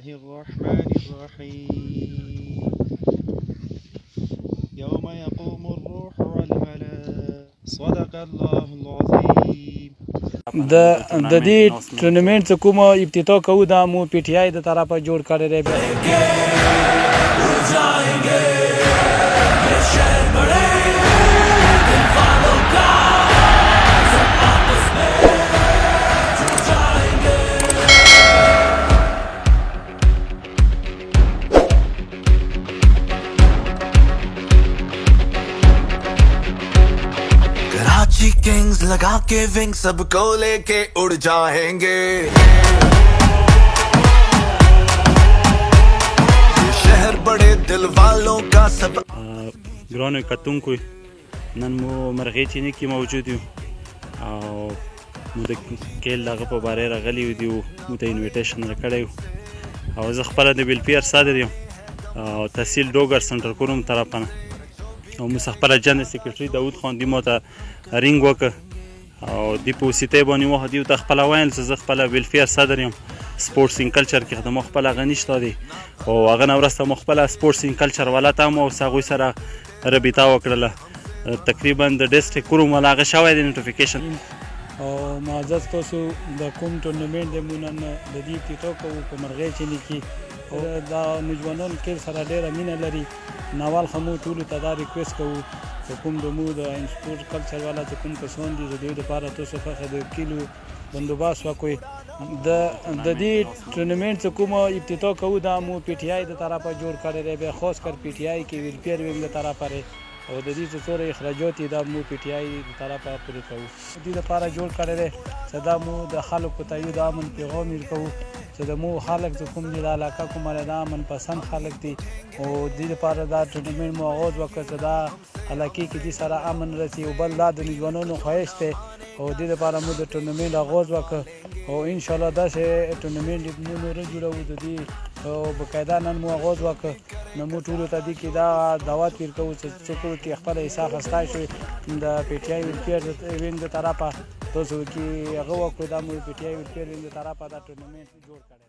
الرحمن الرحيم يوم يقوم الروح والملائكة صدق الله العظيم. د دې ټورنمنټ څخه کومه ابتدا کوو دا مو پی ټی آی د طرفه جوړ کړی دی. कराची किंग्स लगा के विंग सबको लेके उड़ जाएंगे, ये शहर बड़े दिल वालों का सब. ګرانو کتونکو نن مو مرغۍ چینې کې موجود یو او مو د کیل دغه په باره راغلي دي، مو ته انویټیشن راکړی و او زه خپله د ویلفیر صدر یم او تحصیل ډوګر سنټر کوروم طرفه نه او موږ خپله جنرال سیکرټري داود خان دی مو ته رینګ وکړ او دی په وسیتۍ باندې مو دیو ته خپله ویل چې زه خپله ویلفیر صدر یم. سپورټس ان کلچر کې د مو خپل هغه نشته دی او هغه نه وروسته مو خپله سپورټس ان کلچر والا ته مو هغوی سره رابطه وکړله. تقریبا د ډسټرکټ کوروم والا هغه شوی دی نوټیفیکیشن. او معزز تاسو د کوم ټورنمنټ دی مو نن د دې ابتدا کوو په مرغۍ چینې کې. دا نوجوانان کې سره ډېره مینه لري. ناول خو مو ټولو ته دا ریکویسټ کوو چې کوم د مو د سپورټ کلچر والا چې کوم کسان دي د دوی دپاره تاسو څخه د کیلو بندوبست وکړئ. د دې ټورنمنټ څخه کومه ابتدا کوو دا مو پی ټی آی د طرفه جوړ کړی دی. بیا خاص کر پی ټی آی کې ویلفیر وینګ د طرفه دی او د دې څه څومره اخراجات دي دا مو پی ټی آی د طرفه پورې کوو. د دې لپاره جوړ کړی دی چې دا مو د خلکو ته یو د امن پیغام ورکوو چې د مو خلک چې کوم دي د علاقه کومه د امن پسند خلک دي او د دې لپاره دا ټورنمنټ مو آغاز وکړ چې دا علاقې کې دې سره امن رسي او بل دا د نوجوانانو خواهش دی او دې لپاره مو د ټورنمنټ آغاز وکړ او انشاءالله داسې ټورنمنټ مو نوره جوړوو د دې او باقاعده نن مو آغاز وکړ. نو مو ټولو ته دې کې دا دعوت ورکوو چې څوک کې خپل حصه اخیستی شوی د پی ټی آی ویلفیر وینګ د طرفه تاسو کې هغه وکړو. دا مو پی ټی آی ویلفیر وینګ د طرفه دا ټورنمنټ جوړ کړی.